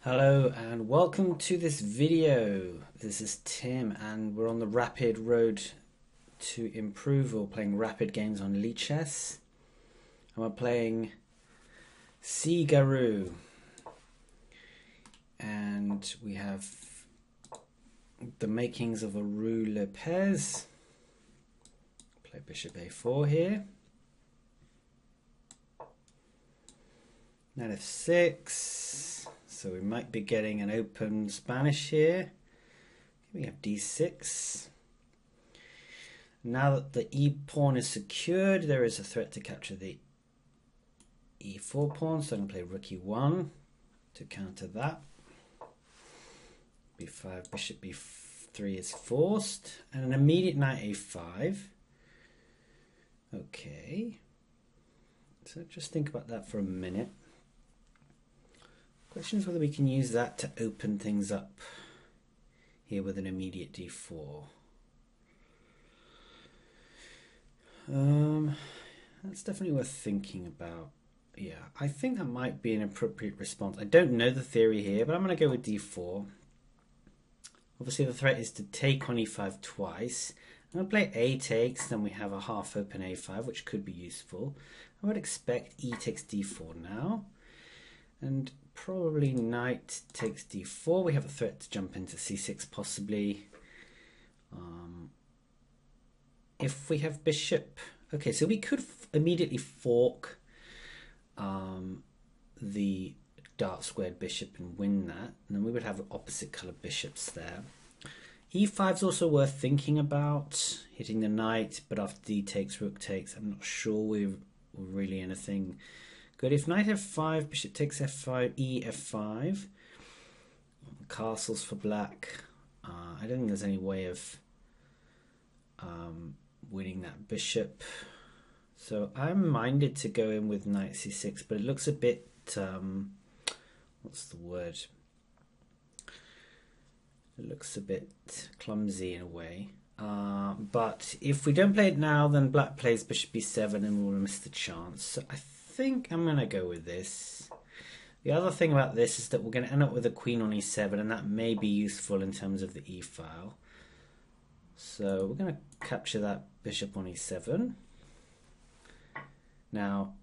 Hello and welcome to this video. This is Tim and we're on the rapid road to improve, playing rapid games on Lichess. And we're playing cgarou. And we have the makings of a Ruy Lopez. Play bishop a4 here. Knight f6. So we might be getting an open Spanish here. We have d6. Now that the e pawn is secured, there is a threat to capture the e4 pawn. So I'm going to play rook e1 to counter that. b5, bishop b3 is forced. And an immediate knight a5. Okay. So just think about that for a minute. Question is whether we can use that to open things up here with an immediate d4. That's definitely worth thinking about. Yeah, I think that might be an appropriate response. I don't know the theory here, but I'm going to go with d4. Obviously the threat is to take on e5 twice. I'm going to play a takes, then we have a half open a5, which could be useful. I would expect e takes d4 now. And probably knight takes d4. We have a threat to jump into c6 possibly. If we have bishop, okay, so we could immediately fork the dark squared bishop and win that, and then we would have opposite color bishops there. e5 is also worth thinking about, hitting the knight, but after d takes, rook takes, I'm not sure we're really anything good. If knight f5, bishop takes f5, e f5, castles for black. I don't think there's any way of winning that bishop. So I'm minded to go in with knight c6, but it looks a bit, what's the word? It looks a bit clumsy in a way. But if we don't play it now, then black plays bishop b7 and we'll miss the chance. So I think I'm going to go with this. The other thing about this is that we're going to end up with a queen on e7, and that may be useful in terms of the e file. So we're going to capture that bishop on e7. Now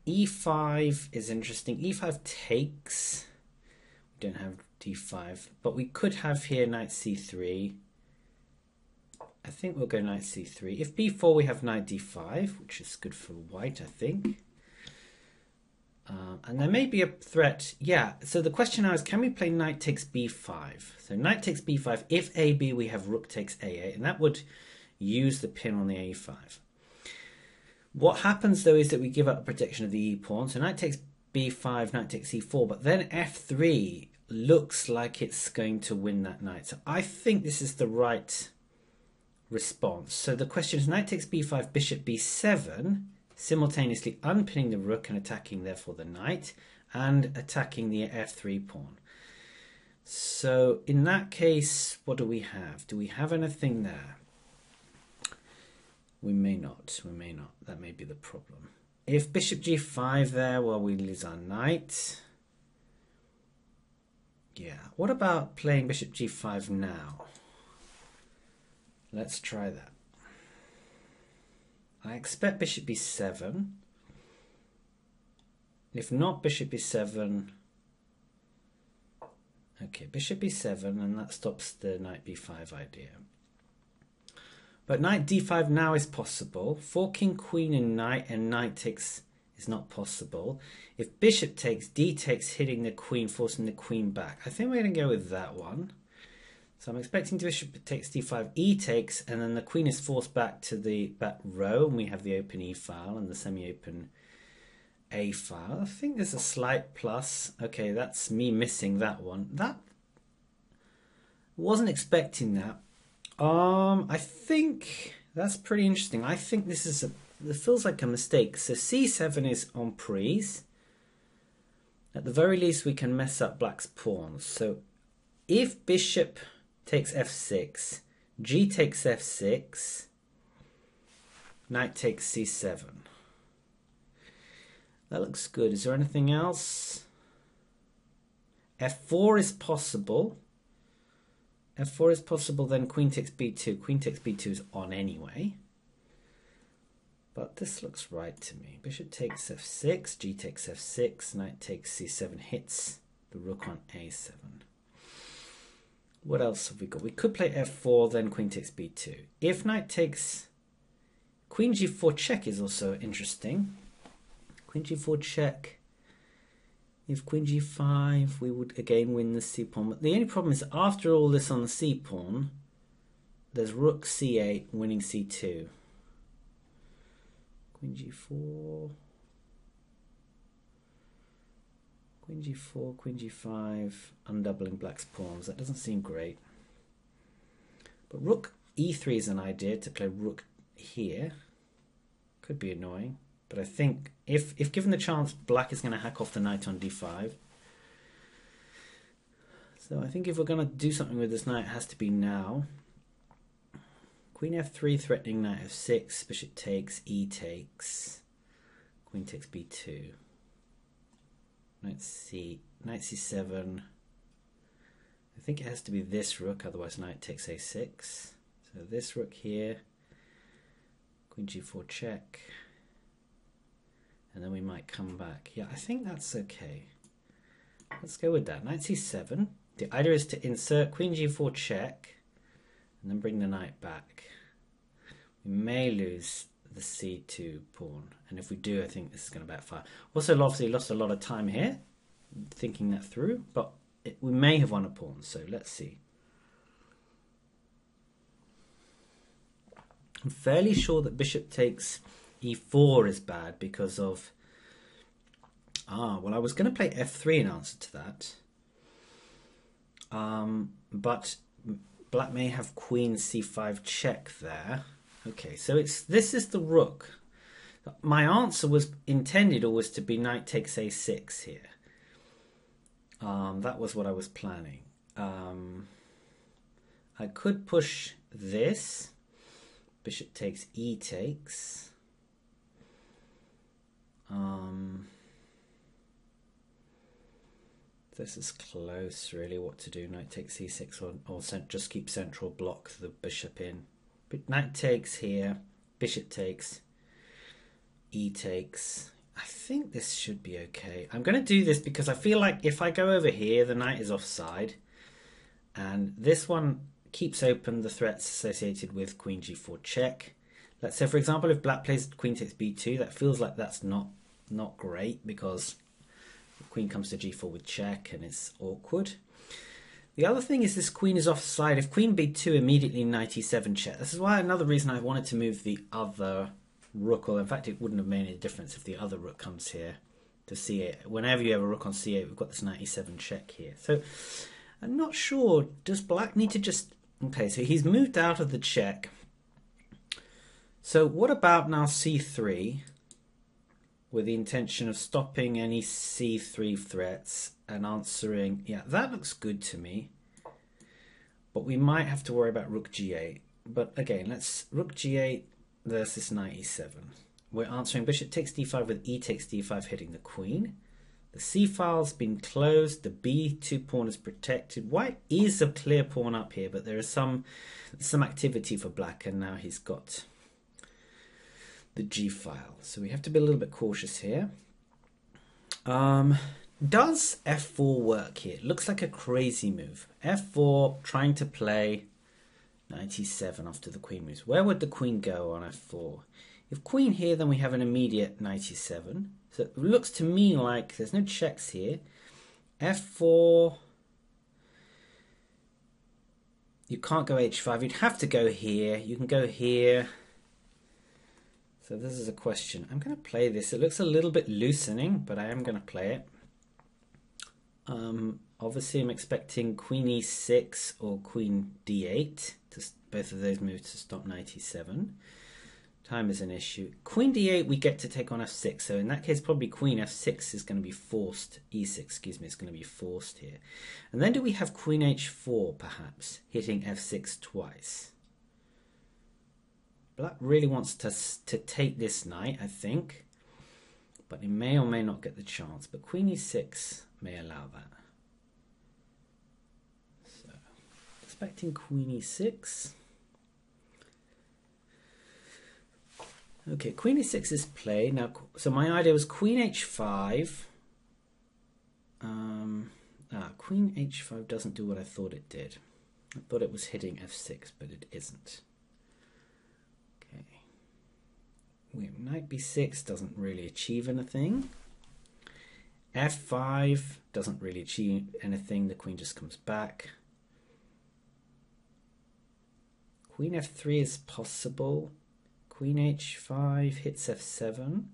e5 is interesting. e5 takes. We don't have d5, but we could have here knight c3. I think we'll go knight c3. If b4, we have knight d5, which is good for white, I think. And there may be a threat. Yeah, so the question now is, can we play knight takes b5? So knight takes b5. If ab, we have rook takes a8, and that would use the pin on the a5. What happens, though, is that we give up protection of the e pawn. So knight takes b5, knight takes e4, but then f3 looks like it's going to win that knight. So I think this is the right response. So the question is knight takes b5, bishop b7, simultaneously unpinning the rook and attacking therefore the knight and attacking the f3 pawn. So in that case, what do we have? Do we have anything there? We may not. We may not. That may be the problem. If bishop g5 there, well, we lose our knight. Yeah. What about playing bishop g5 now? Let's try that. I expect bishop b7. If not bishop b7, okay, bishop b7, and that stops the knight b5 idea. But knight d5 now is possible. Forking queen and knight takes is not possible. If bishop takes, d takes, hitting the queen, forcing the queen back. I think we're going to go with that one. So I'm expecting bishop takes d5, e takes, and then the queen is forced back to the back row, and we have the open e file and the semi-open a file. I think there's a slight plus. Okay, that's me missing that one. That wasn't expecting that. I think that's pretty interesting. I think this is it feels like a mistake. So c7 is en prise. At the very least, we can mess up black's pawns. So if bishop takes f6, g takes f6, knight takes c7. That looks good. Is there anything else? f4 is possible. f4 is possible, then queen takes b2. Queen takes b2 is on anyway. But this looks right to me. Bishop takes f6, g takes f6, knight takes c7, hits the rook on a7. What else have we got? We could play f4, then queen takes b2. If knight takes... Queen g4 check is also interesting. Queen g4 check. If queen g5, we would again win the c-pawn. But the only problem is after all this on the c-pawn, there's rook c8 winning c2. Queen g4. Queen g4, queen g5, undoubling black's pawns. That doesn't seem great. But rook e3 is an idea to play rook here. Could be annoying. But I think if given the chance, black is going to hack off the knight on d5. So I think if we're going to do something with this knight, it has to be now. Queen f3 threatening knight f6, bishop takes, e takes, queen takes b2. Knight c7. I think it has to be this rook, otherwise knight takes a6. So this rook here, queen g4 check, and then we might come back. Yeah, I think that's okay. Let's go with that. Knight c7. The idea is to insert queen g4 check, and then bring the knight back. We may lose the c2 pawn, and if we do, I think this is going to backfire. Also, obviously lost a lot of time here thinking that through, but we may have won a pawn, so let's see. I'm fairly sure that bishop takes e4 is bad because of... well, I was going to play f3 in answer to that, but black may have queen c5 check there. Okay, so this is the rook. My answer was intended always to be knight takes a6 here. That was what I was planning. I could push this. Bishop takes, e takes. This is close, really, what to do. Knight takes e6 or just keep central, block the bishop in. But knight takes here, bishop takes, e takes. I think this should be okay. I'm going to do this because I feel like if I go over here, the knight is offside. And this one keeps open the threats associated with queen g4 check. Let's say, for example, if black plays queen takes b2, that feels like that's not great because the queen comes to g4 with check and it's awkward. The other thing is this queen is offside. If queen b2, immediately knight e7 check. This is why another reason I wanted to move the other rook, or in fact it wouldn't have made any difference if the other rook comes here to c8. Whenever you have a rook on c8, we've got this knight e7 check here. So I'm not sure, does black need to just... Okay, so he's moved out of the check. So what about now c3 with the intention of stopping any c3 threats and answering... Yeah, that looks good to me. But we might have to worry about rook g8. But again, let's rook g8 versus knight e7. We're answering bishop takes d5 with e takes d5 hitting the queen. The c file's been closed. The b2 pawn is protected. White is a clear pawn up here, but there is some activity for black, and now he's got the g file. So we have to be a little bit cautious here. Does f4 work here? It looks like a crazy move. f4 trying to play knight e7 after the queen moves. Where would the queen go on f4? If queen here, then we have an immediate knight e7. So it looks to me like there's no checks here. f4, you can't go h5. You'd have to go here. You can go here. So this is a question. I'm going to play this. It looks a little bit loosening, but I am going to play it. Obviously, I'm expecting queen e6 or queen d8. Both of those moves to stop knight e7. Time is an issue. Queen d8 we get to take on f6, so in that case probably queen f6 is going to be forced, e6, excuse me, is going to be forced here. And then do we have queen h4 perhaps, hitting f6 twice? Black really wants to take this knight, I think, but he may or may not get the chance, but queen e6 may allow that. expecting queen e6. Okay, queen e6 is played. Now, so my idea was queen h5. Queen h5 doesn't do what I thought it did. I thought it was hitting f6, but it isn't. Okay. Knight b6 doesn't really achieve anything. f5 doesn't really achieve anything. The queen just comes back. Queen f3 is possible. Queen h5 hits f7.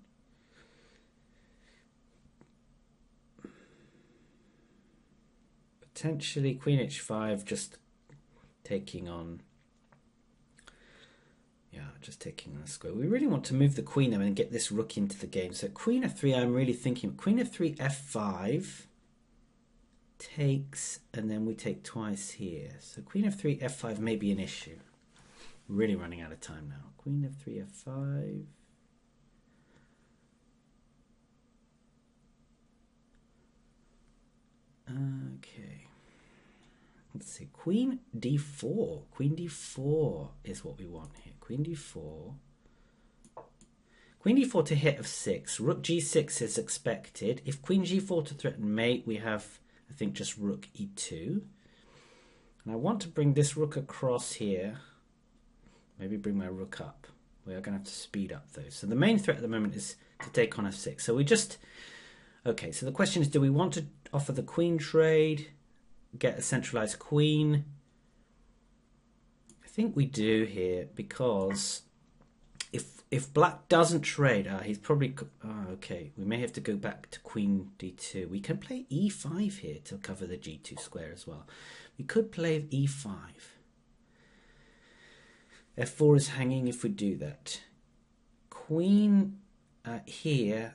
Potentially queen h5 just taking on, just taking on a square. We really want to move the queen though and get this rook into the game. So queen f3, I'm really thinking queen f3, f5 takes, and then we take twice here. So queen f3, f5 may be an issue. Really running out of time now. Queen f3, f5. Okay. Let's see. Queen d4. Queen d4 is what we want here. Queen d4. Queen d4 to hit f6. Rook g6 is expected. If queen g4 to threaten mate, we have, I think, just rook e2. And I want to bring this rook across here. Maybe bring my rook up. We are going to have to speed up those. So the main threat at the moment is to take on f6. So we just... Okay, so the question is, do we want to offer the queen trade, get a centralized queen? I think we do here, because if black doesn't trade, he's probably... okay, we may have to go back to queen d2. We can play e5 here to cover the g2 square as well. We could play e5. f4 is hanging if we do that. Queen here,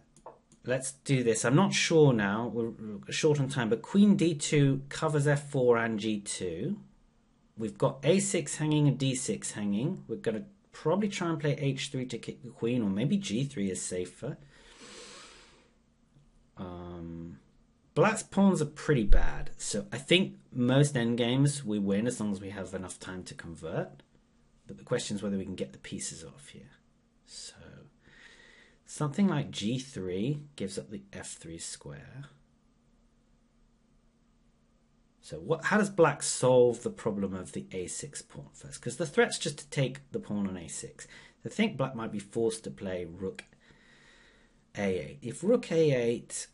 let's do this. I'm not sure now, we're short on time, but queen d2 covers f4 and g2. We've got a6 hanging and d6 hanging. We're going to probably try and play h3 to kick the queen, or maybe g3 is safer. Black's pawns are pretty bad, so I think most endgames we win as long as we have enough time to convert. But the question is whether we can get the pieces off here. So something like g3 gives up the f3 square. So how does black solve the problem of the a6 pawn first? Because the threat's just to take the pawn on a6. I think black might be forced to play rook a8. If rook a8...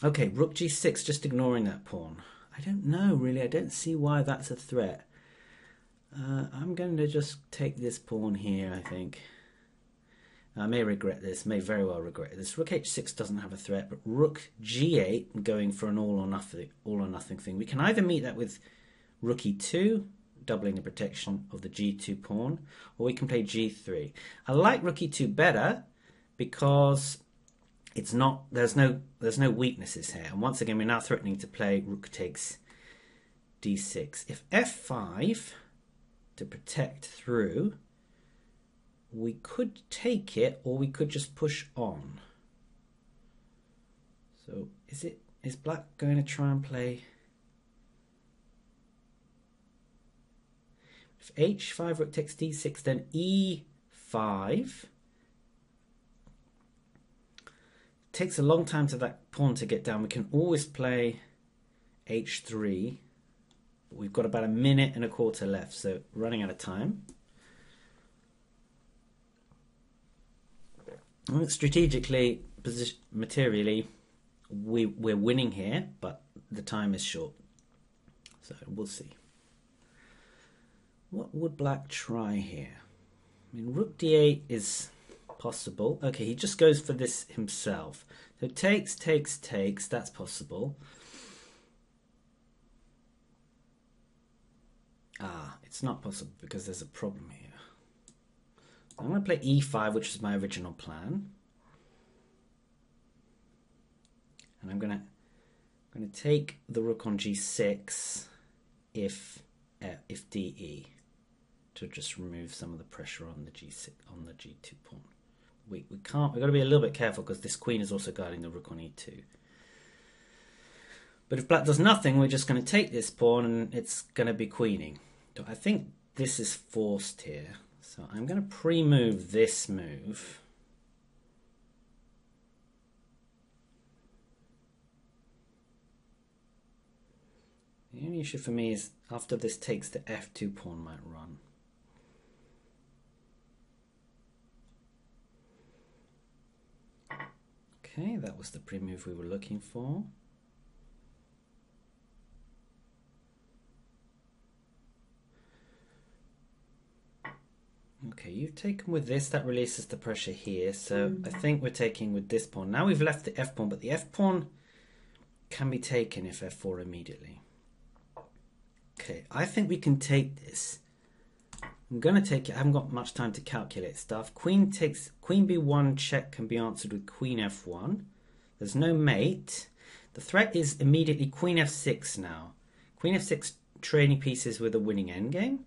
Okay, rook g6, just ignoring that pawn. I don't know, really. I don't see why that's a threat. I'm going to just take this pawn here, I think. I may regret this, may very well regret this. Rook h6 doesn't have a threat, but rook g8, going for an all or nothing thing. We can either meet that with rook e2, doubling the protection of the g2 pawn, or we can play g3. I like rook e2 better because it's not, there's no weaknesses here. And once again, we're now threatening to play rook takes d6. If f5 to protect through, we could take it, or we could just push on. So is black going to try and play? If h5 rook takes d6, then e5. Takes a long time to that pawn to get down. We can always play h3. We've got about a minute and a quarter left, so running out of time. Strategically, materially, we're winning here, but the time is short. So we'll see. What would black try here? I mean, rook d8 is possible. Okay, he just goes for this himself. So takes, that's possible. It's not possible because there's a problem here. I'm going to play e5, which is my original plan. And I'm going to take the rook on g6 if de, to just remove some of the pressure on the g6 on the g2 pawn. We've got to be a little bit careful because this queen is also guarding the rook on e2. But if black does nothing, we're just going to take this pawn and it's going to be queening. So I think this is forced here. So I'm going to pre-move this move. The only issue for me is after this takes, the f2 pawn might run. Okay, that was the pre-move we were looking for. Okay, you've taken with this, that releases the pressure here, so I think we're taking with this pawn. Now we've left the f pawn, but the f pawn can be taken if f4 immediately. Okay, I think we can take this. I'm going to take it. I haven't got much time to calculate stuff. Queen takes, queen b1 check can be answered with queen f1. There's no mate. The threat is immediately queen f6 now. Queen f6 trading pieces with a winning endgame.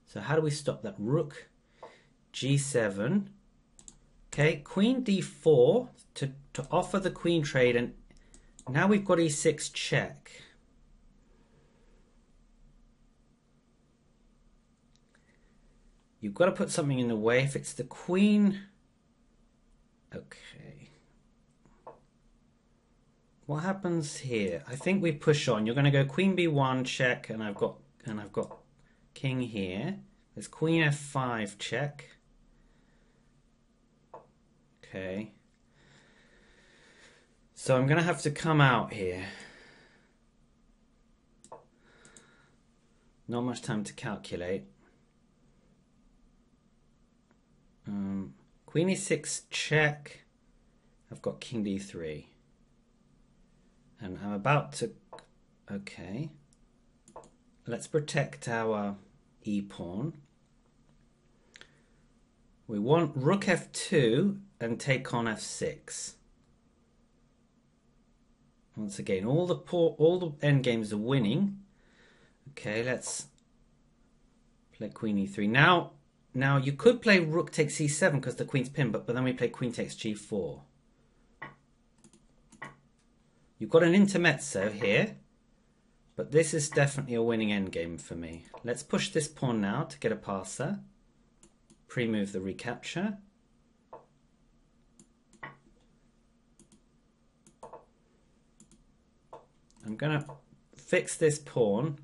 So how do we stop that? Rook g7. Okay, queen d4 to offer the queen trade, and now we've got e6 check. You've got to put something in the way. If it's the queen, okay. What happens here? I think we push on. You're going to go queen b1 check, and I've got king here. There's queen f5 check. Okay. So I'm going to have to come out here. Not much time to calculate. Queen e6 check. I've got king d3. And I'm about to... Okay. Let's protect our e-pawn. We want rook f2 and take on f6. Once again, all the endgames are winning. Okay, let's play queen e3. Now you could play rook takes c7 because the queen's pinned, but then we play queen takes g4. You've got an intermezzo here, but this is definitely a winning endgame for me. Let's push this pawn now to get a passer. Pre-move the recapture. I'm going to fix this pawn.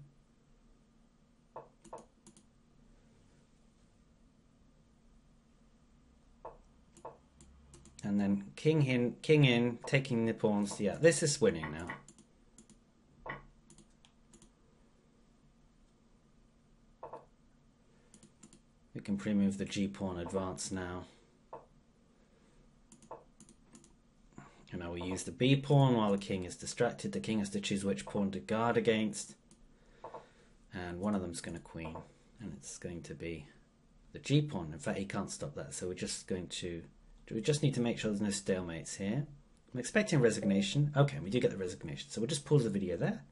And then king in, taking the pawns. Yeah, this is winning now. We can pre-move the g-pawn advance now. And now we use the b-pawn while the king is distracted. The king has to choose which pawn to guard against. And one of them's going to queen. And it's going to be the g-pawn. In fact, he can't stop that. So we're just going to... We just need to make sure there's no stalemates here. I'm expecting resignation. Okay, we do get the resignation. So we'll just pause the video there.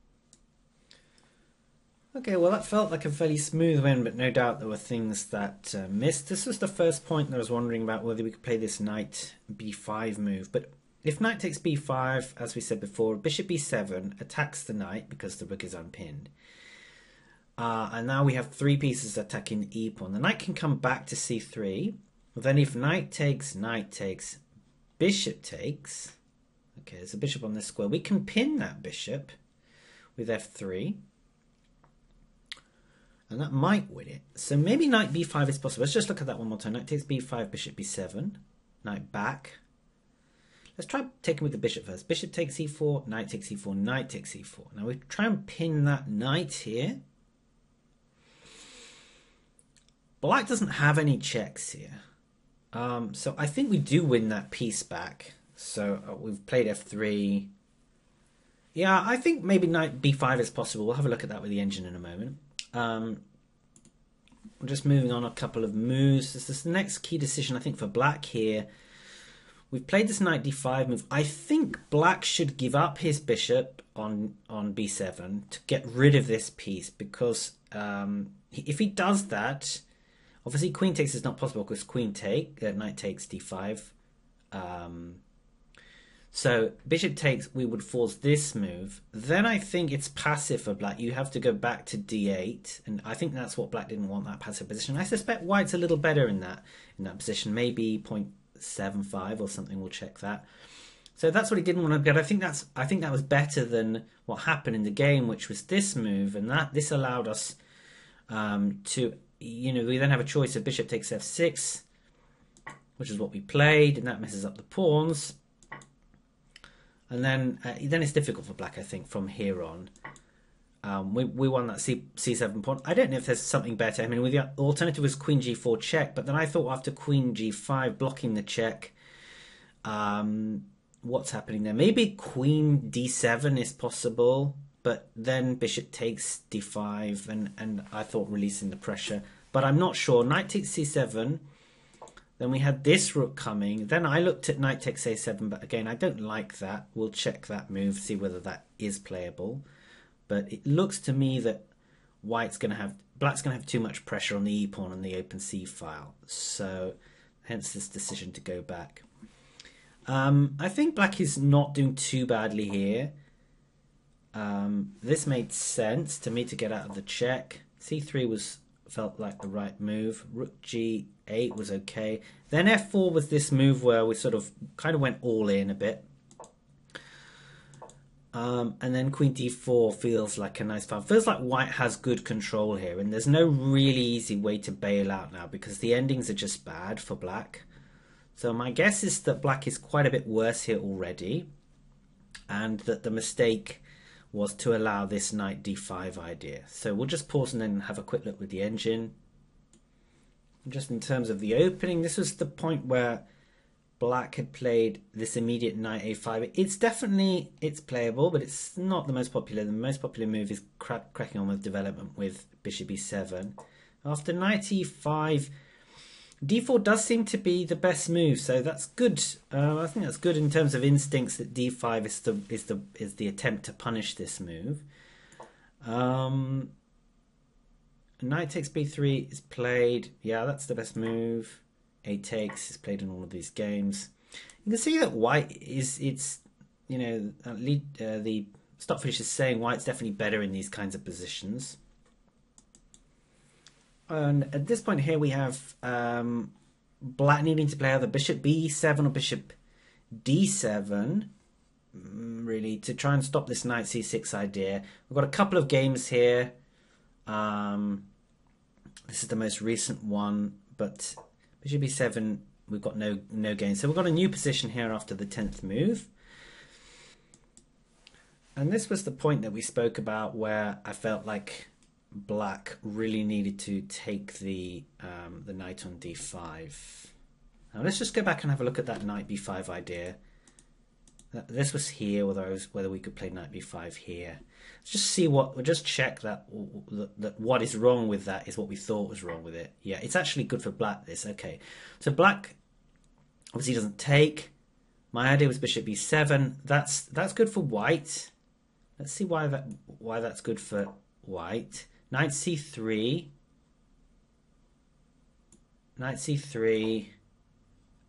Okay, well that felt like a fairly smooth win, but no doubt there were things that missed. This was the first point that I was wondering about whether we could play this knight b5 move. But if knight takes b5, as we said before, bishop b7 attacks the knight because the rook is unpinned. And now we have three pieces attacking the e-pawn. The knight can come back to c3. Then if knight takes, bishop takes, okay, there's a bishop on this square, we can pin that bishop with f3. And that might win it. So maybe knight b5 is possible. Let's just look at that one more time. Knight takes b5, bishop b7, knight back. Let's try taking with the bishop first. Bishop takes e4, knight takes e4, knight takes e4. Now we try and pin that knight here. Black doesn't have any checks here. So I think we do win that piece back. So we've played f3. Yeah, I think maybe knight b5 is possible. We'll have a look at that with the engine in a moment. I'm just moving on a couple of moves. This is the next key decision, I think, for black here. We've played this knight d5 move. I think black should give up his bishop on b7 to get rid of this piece, because if he does that, obviously queen takes is not possible because queen take, knight takes d5. So bishop takes, we would force this move. Then I think it's passive for black. You have to go back to d8, and I think that's what black didn't want, that passive position. I suspect white's a little better in that position, maybe 0.75 or something. We'll check that. So that's what he didn't want to get. I think that was better than what happened in the game, which was this move, and this allowed us to, we then have a choice of bishop takes f6, which is what we played, and that messes up the pawns. And then it's difficult for black, I think, from here on. We won that c7 pawn. I don't know if there's something better. I mean, the alternative was queen g4 check, but then I thought after queen g5 blocking the check, what's happening there? Maybe queen d7 is possible, but then bishop takes d5, and I thought releasing the pressure. But I'm not sure. Knight takes c7. Then we had this rook coming. Then I looked at knight takes a7, but again, I don't like that. We'll check that move, see whether that is playable. But it looks to me that black's going to have too much pressure on the e pawn and the open c file. So hence this decision to go back. I think black is not doing too badly here. This made sense to me to get out of the check. c3 felt like the right move. Rook g8 was okay. Then f4 was this move where we sort of kind of went all in a bit. And then queen d4 feels like a nice file. Feels like white has good control here, and there's no really easy way to bail out now because the endings are just bad for black. So my guess is that black is quite a bit worse here already, and that the mistake was to allow this knight d5 idea. So we'll just pause and then have a quick look with the engine. Just in terms of the opening, this was the point where black had played this immediate knight a5. It's playable, but it's not the most popular. The most popular move is cracking on with development with bishop e7. After knight e5, d4 does seem to be the best move, so that's good. I think that's good in terms of instincts that d5 is the attempt to punish this move. Knight takes b3 is played. Yeah, that's the best move. A takes is played in all of these games. You can see that white the stock finish is saying white's definitely better in these kinds of positions. And at this point here we have black needing to play either bishop b7 or bishop d7, really, to try and stop this knight c6 idea. We've got a couple of games here. This is the most recent one, but bishop b7, we've got no gain. So we've got a new position here after the 10th move. And this was the point that we spoke about where I felt like black really needed to take the knight on d5. Now let's just go back and have a look at that knight b5 idea. This was here, whether we could play knight b5 here. Let's just see we'll just check that what is wrong with that is what we thought was wrong with it. Yeah, it's actually good for black, this. Okay, so black obviously doesn't take. My idea was bishop b7. That's good for white. Let's see why that's good for white. Knight c3. Knight c3,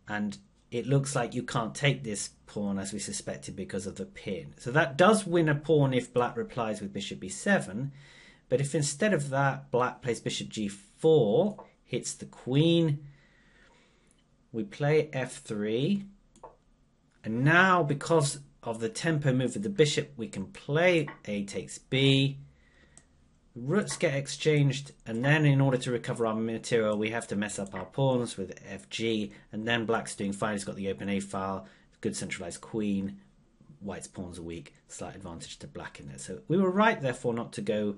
and it looks like you can't take this pawn as we suspected because of the pin. So that does win a pawn if black replies with bishop b7. But if instead of that black plays bishop g4, hits the queen, we play f3. And now because of the tempo move of the bishop, we can play a takes b. Rooks get exchanged, and then in order to recover our material we have to mess up our pawns with fg, and then black's doing fine. He's got the open a file, good centralized queen, white's pawns are weak, slight advantage to black in there. So we were right therefore not to go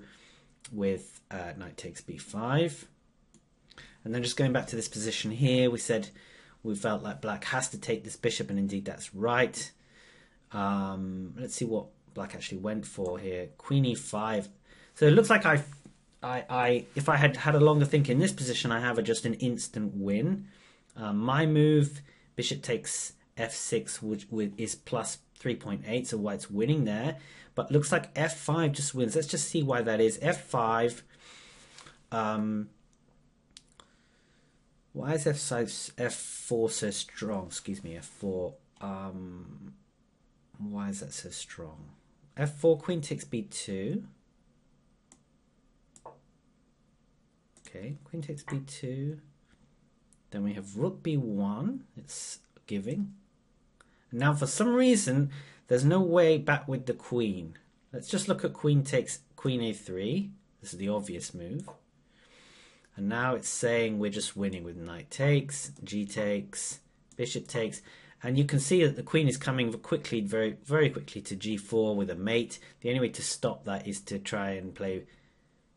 with knight takes b5. And then just going back to this position here, we said we felt like black has to take this bishop, and indeed that's right. Let's see what black actually went for here. Queen e5. So it looks like if I had had a longer think in this position, I have just an instant win. My move, bishop takes f6, which is plus 3.8, so white's winning there. But looks like f5 just wins. Let's just see why that is. f5. Why is f4 so strong? Excuse me, f4. Why is that so strong? F4, queen takes b2. Okay, queen takes b2. Then we have rook b1. It's giving. Now, for some reason, there's no way back with the queen. Let's just look at queen takes queen a3. This is the obvious move. And now it's saying we're just winning with knight takes, g takes, bishop takes. And you can see that the queen is coming quickly, very, very quickly to g4 with a mate. The only way to stop that is to try and play,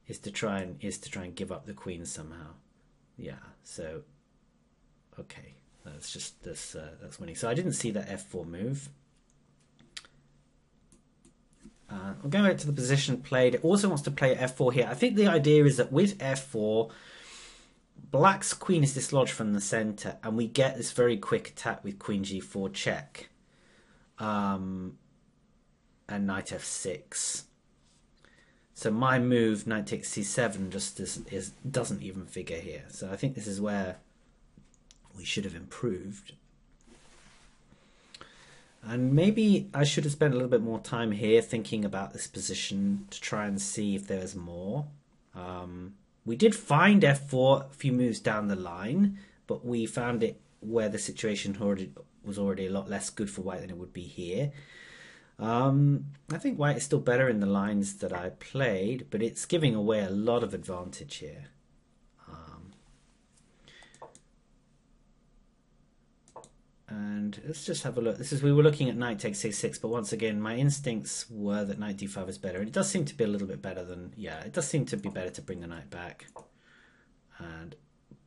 is to try and give up the queen somehow. Yeah. So, okay, that's just that's winning. So I didn't see that f4 move. I'm going back to the position played. It also wants to play f4 here. I think the idea is that with f4, black's queen is dislodged from the center, and we get this very quick attack with queen g4 check, and knight f6. So my move, knight takes c7, just doesn't even figure here. So I think this is where we should have improved. And maybe I should have spent a little bit more time here thinking about this position to try and see if there's more. We did find f4 a few moves down the line, but we found it where the situation was already a lot less good for white than it would be here. I think white is still better in the lines that I played, but it's giving away a lot of advantage here. And let's just have a look. We were looking at knight takes c6, but once again, my instincts were that knight d5 is better. And it does seem to be a little bit better than, yeah, it does seem to be better to bring the knight back. And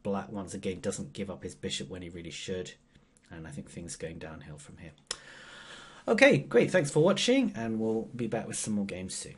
black, once again, doesn't give up his bishop when he really should. And I think things are going downhill from here. Okay, great. Thanks for watching, and we'll be back with some more games soon.